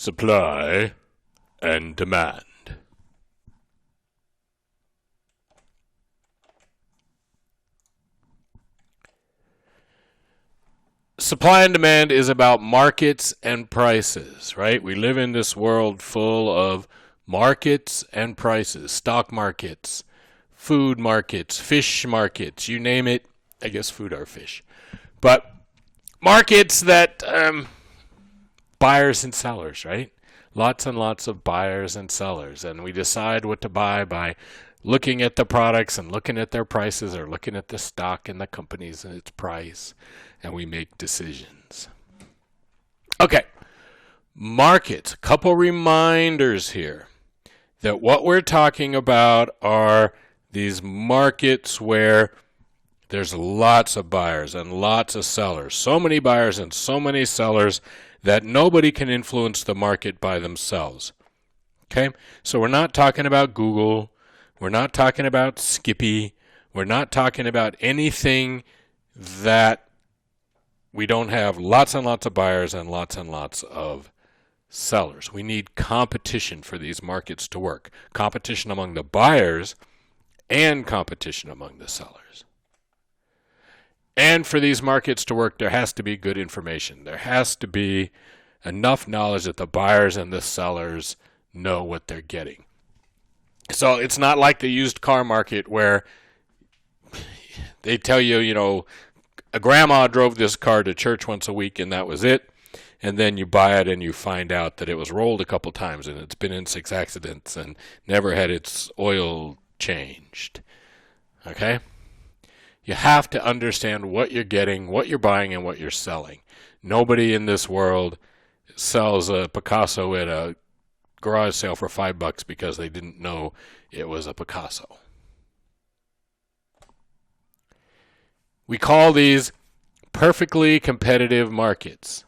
supply and demand. Supply and demand is about markets and prices, right? We live in this world full of markets and prices, stock markets, food markets, fish markets, you name it. I guess food are fish. But markets that buyers and sellers, right? Lots and lots of buyers and sellers. And we decide what to buy by looking at the products and looking at their prices or looking at the stock and the companies and its price. And we make decisions. Okay, markets. A couple reminders here that what we're talking about are these markets where there's lots of buyers and lots of sellers. So many buyers and so many sellers that nobody can influence the market by themselves. Okay, so we're not talking about Google. We're not talking about Skippy. We're not talking about anything that we don't have lots and lots of buyers and lots of sellers. We need competition for these markets to work. Competition among the buyers and competition among the sellers. And for these markets to work, there has to be good information. There has to be enough knowledge that the buyers and the sellers know what they're getting. So it's not like the used car market where they tell you, you know, a grandma drove this car to church once a week and that was it. And then you buy it and you find out that it was rolled a couple times and it's been in 6 accidents and never had its oil changed. Okay? You have to understand what you're getting, what you're buying, and what you're selling. Nobody in this world sells a Picasso at a garage sale for $5 because they didn't know it was a Picasso. We call these perfectly competitive markets.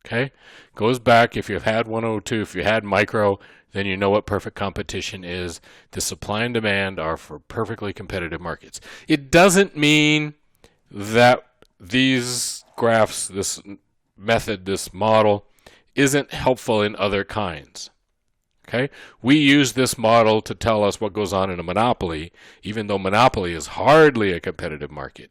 Okay? Goes back, if you've had 102, if you had micro, then you know what perfect competition is. The supply and demand are for perfectly competitive markets. It doesn't mean that these graphs, this method, this model, isn't helpful in other kinds. Okay? We use this model to tell us what goes on in a monopoly, even though monopoly is hardly a competitive market.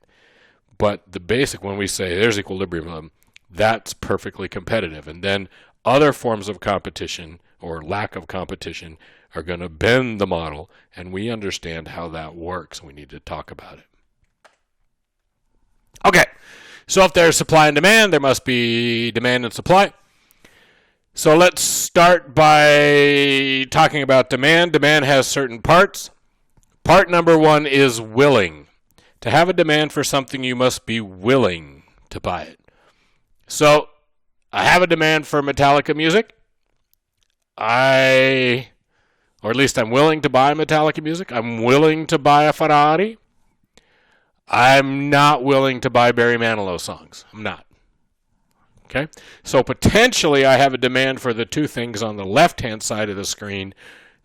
But the basic, when we say there's equilibrium, that's perfectly competitive. And then other forms of competition or lack of competition are going to bend the model, and we understand how that works. We need to talk about it. Okay, so if there's supply and demand, there must be demand and supply. So let's start by talking about demand. Demand has certain parts. Part number 1 is willing. To have a demand for something, you must be willing to buy it. So I have a demand for Metallica music. Or at least I'm willing to buy Metallica music. I'm willing to buy a Ferrari. I'm not willing to buy Barry Manilow songs. I'm not. Okay? So potentially I have a demand for the two things on the left-hand side of the screen.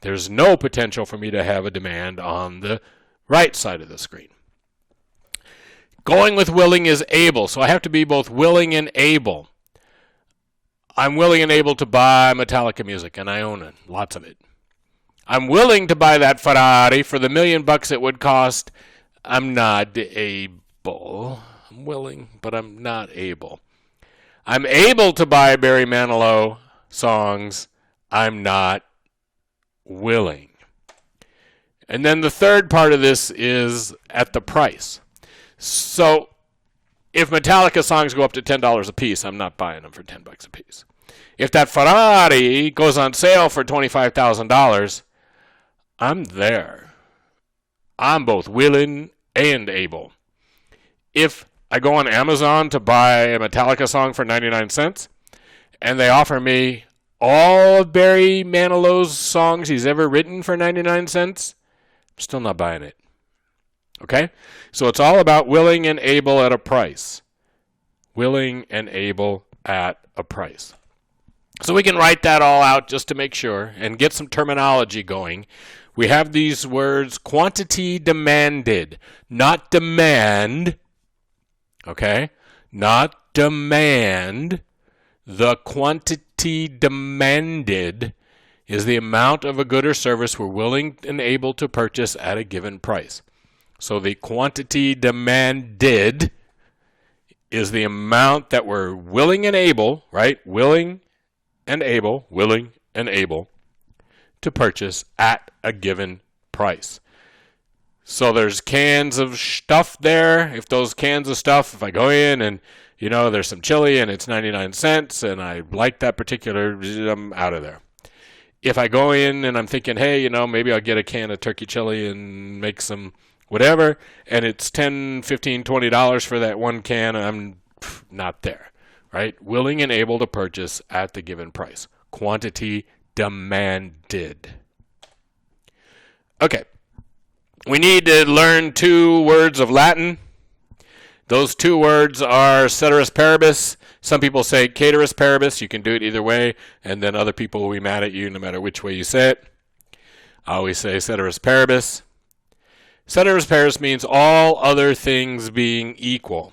There's no potential for me to have a demand on the right side of the screen. Going with willing is able. So I have to be both willing and able. I'm willing and able to buy Metallica music, and I own it, lots of it. I'm willing to buy that Ferrari for the $1 million it would cost. I'm not able. I'm willing, but I'm not able. I'm able to buy Barry Manilow songs. I'm not willing. And then the third part of this is at the price. So if Metallica songs go up to $10 a piece, I'm not buying them for $10 a piece. If that Ferrari goes on sale for $25,000, I'm there. I'm both willing and able. If I go on Amazon to buy a Metallica song for 99 cents, and they offer me all of Barry Manilow's songs he's ever written for 99 cents, I'm still not buying it. Okay? So it's all about willing and able at a price. Willing and able at a price. So we can write that all out just to make sure and get some terminology going. We have these words, quantity demanded, not demand. Okay? Not demand. The quantity quantity demanded is the amount of a good or service we're willing and able to purchase at a given price. So the quantity demanded is the amount that we're willing and able, right? Willing and able to purchase at a given price. So there's cans of stuff there. If those cans of stuff, if I go in and, there's some chili and it's 99 cents and I like that particular, I'm out of there. If I go in and I'm thinking, hey, maybe I'll get a can of turkey chili and make some whatever, and it's $10, $15, $20 for that one can, I'm not there, right? Willing and able to purchase at the given price. Quantity demanded. Okay. We need to learn 2 words of Latin. Those 2 words are Ceteris Paribus. Some people say Ceteris Paribus. You can do it either way, and then other people will be mad at you no matter which way you say it. I always say Ceteris Paribus. Ceteris Paribus means all other things being equal.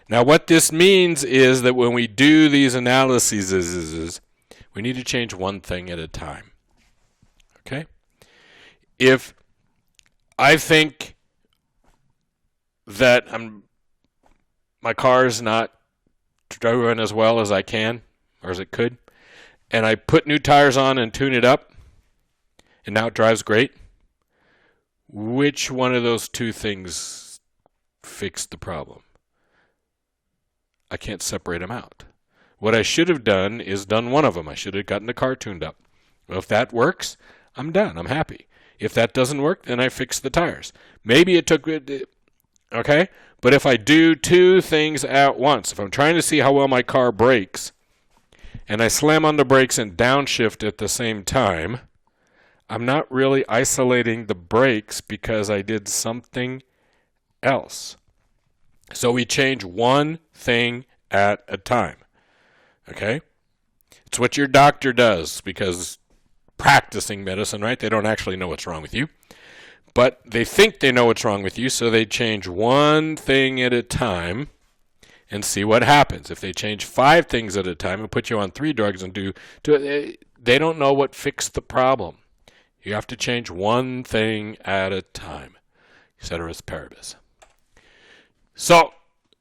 Now, what this means is that when we do these analyses, we need to change one thing at a time. Okay? If I think that my car's not driving as well as I can, or as it could, and I put new tires on and tune it up, and now it drives great, which one of those 2 things fixed the problem? I can't separate them out. What I should have done is done one of them. I should have gotten the car tuned up. Well, if that works, I'm done. I'm happy. If that doesn't work, then I fix the tires. Maybe it took, okay? But if I do 2 things at once, if I'm trying to see how well my car brakes, and I slam on the brakes and downshift at the same time, I'm not really isolating the brakes because I did something else. So we change one thing at a time. Okay? It's what your doctor does because practicing medicine, right? They don't actually know what's wrong with you. But they think they know what's wrong with you, so they change one thing at a time and see what happens. If they change 5 things at a time and put you on 3 drugs and they don't know what fixed the problem. You have to change one thing at a time. Ceteris Paribus. So,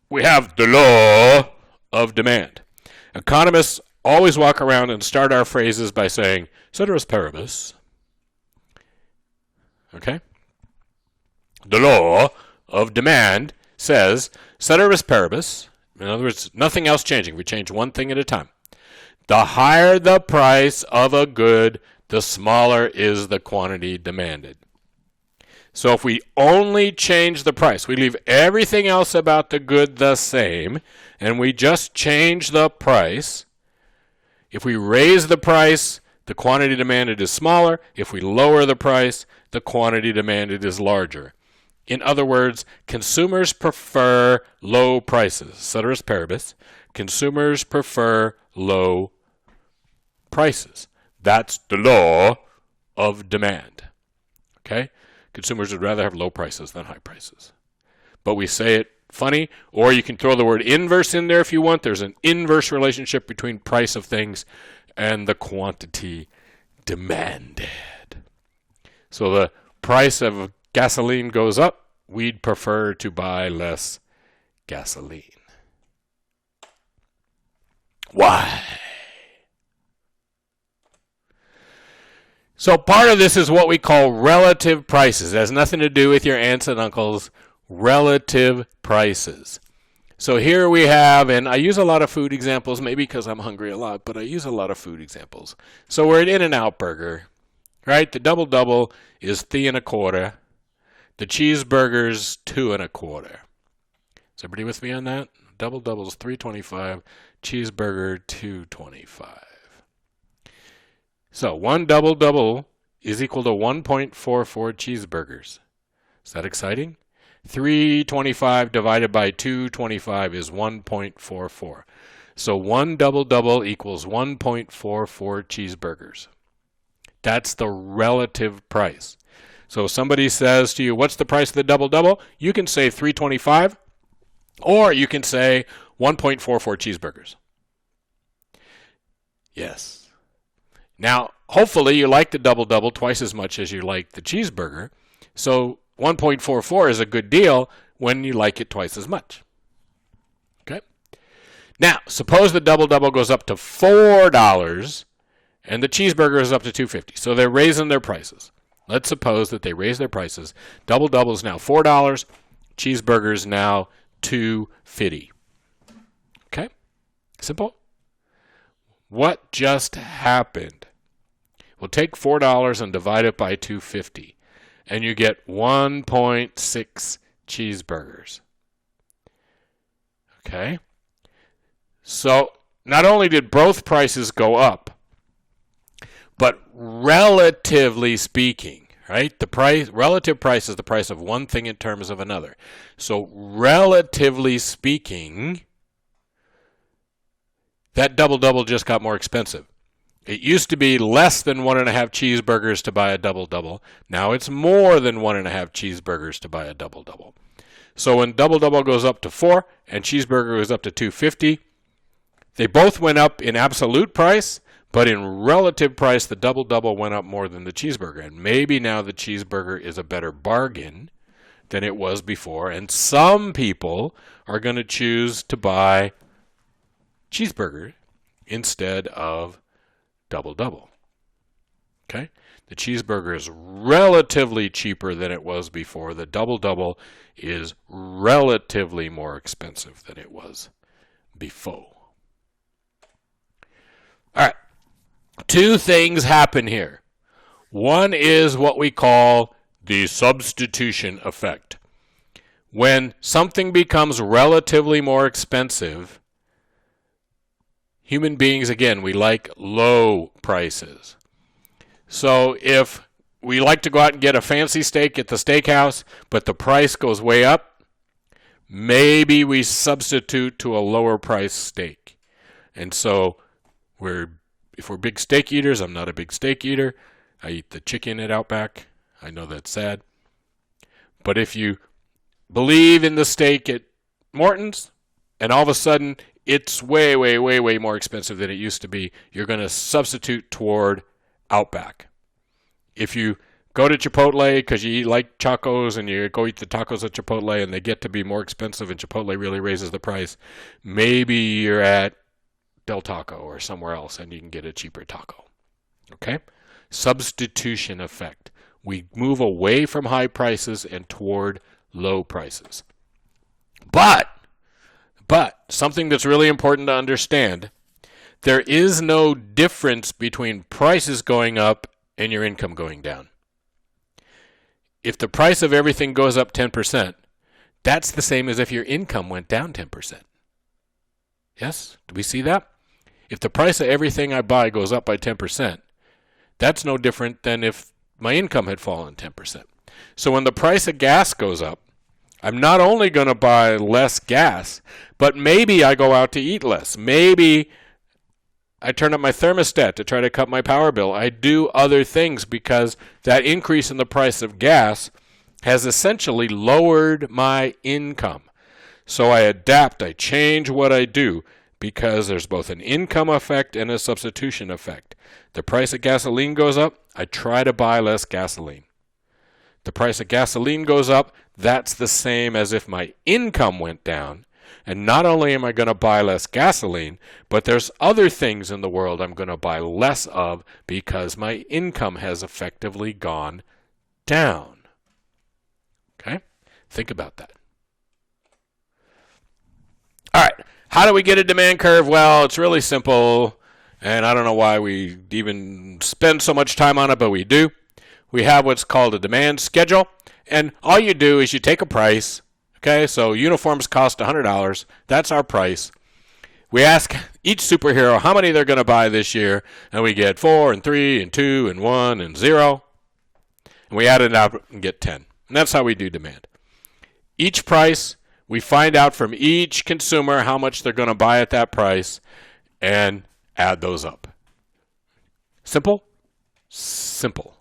we have the law of demand. Economists always walk around and start our phrases by saying, Ceteris Paribus. Okay? The law of demand says, Ceteris Paribus. In other words, nothing else changing. We change one thing at a time. The higher the price of a good, the smaller is the quantity demanded. So if we only change the price, we leave everything else about the good the same, and we just change the price. If we raise the price, the quantity demanded is smaller. If we lower the price, the quantity demanded is larger. In other words, consumers prefer low prices. Ceteris Paribus. Consumers prefer low prices. That's the law of demand. Okay? Consumers would rather have low prices than high prices. But we say it funny, or you can throw the word inverse in there if you want. There's an inverse relationship between price of things and the quantity demanded. So the price of gasoline goes up, we'd prefer to buy less gasoline. Why? So part of this is what we call relative prices. It has nothing to do with your aunts and uncles. Relative prices. So here we have, and I use a lot of food examples, maybe because I'm hungry a lot, but I use a lot of food examples. So we're at In-N-Out Burger, right? The double-double is $3.25. The cheeseburger's $2.25. Is everybody with me on that? Double-double is $3.25. Cheeseburger, $2.25. So one double-double is equal to 1.44 cheeseburgers. Is that exciting? 325 divided by 225 is 1.44. So one double-double equals 1.44 cheeseburgers. That's the relative price. So if somebody says to you, what's the price of the double-double? You can say 325, or you can say 1.44 cheeseburgers. Yes. Now, hopefully you like the double-double twice as much as you like the cheeseburger. So 1.44 is a good deal when you like it twice as much. Okay? Now, suppose the double-double goes up to $4 and the cheeseburger is up to $2.50. So they're raising their prices. Let's suppose that they raise their prices. Double-double is now $4. Cheeseburger is now $2.50. Okay? Simple. What just happened? Well, take $4 and divide it by $2.50, and you get 1.6 cheeseburgers. Okay? So not only did both prices go up, but relatively speaking, right? The relative price is the price of one thing in terms of another. So relatively speaking, that double-double just got more expensive. It used to be less than 1.5 cheeseburgers to buy a double-double. Now it's more than 1.5 cheeseburgers to buy a double-double. So when double-double goes up to 4 and cheeseburger goes up to $2.50, they both went up in absolute price, but in relative price, the double-double went up more than the cheeseburger. And maybe now the cheeseburger is a better bargain than it was before. And some people are going to choose to buy cheeseburger instead of double-double. Okay? The cheeseburger is relatively cheaper than it was before. The double-double is relatively more expensive than it was before. All right. Two things happen here. One is what we call the substitution effect. When something becomes relatively more expensive, human beings, again, we like low prices. So if we like to go out and get a fancy steak at the steakhouse, but the price goes way up, maybe we substitute to a lower price steak. And so if we're big steak eaters, I'm not a big steak eater. I eat the chicken at Outback. I know that's sad. But if you believe in the steak at Morton's, and all of a sudden it's way, way, way, way more expensive than it used to be, you're going to substitute toward Outback. If you go to Chipotle because you like tacos and you go eat the tacos at Chipotle and they get to be more expensive and Chipotle really raises the price, maybe you're at Del Taco or somewhere else and you can get a cheaper taco. Okay? Substitution effect. We move away from high prices and toward low prices. But something that's really important to understand, there is no difference between prices going up and your income going down. If the price of everything goes up 10%, that's the same as if your income went down 10%. Yes? Do we see that? If the price of everything I buy goes up by 10%, that's no different than if my income had fallen 10%. So when the price of gas goes up, I'm not only going to buy less gas, but maybe I go out to eat less. Maybe I turn up my thermostat to try to cut my power bill. I do other things because that increase in the price of gas has essentially lowered my income. So I adapt, I change what I do because there's both an income effect and a substitution effect. The price of gasoline goes up, I try to buy less gasoline. The price of gasoline goes up, that's the same as if my income went down. And not only am I going to buy less gasoline, but there's other things in the world I'm going to buy less of because my income has effectively gone down. Okay? Think about that. All right. How do we get a demand curve? Well, it's really simple, and I don't know why we even spend so much time on it, but we do. We have what's called a demand schedule, and all you do is you take a price. Okay, so uniforms cost $100. That's our price. We ask each superhero how many they're going to buy this year, and we get 4 and 3 and 2 and 1 and 0. And we add it up and get 10. And that's how we do demand. Each price, we find out from each consumer how much they're going to buy at that price and add those up. Simple? Simple.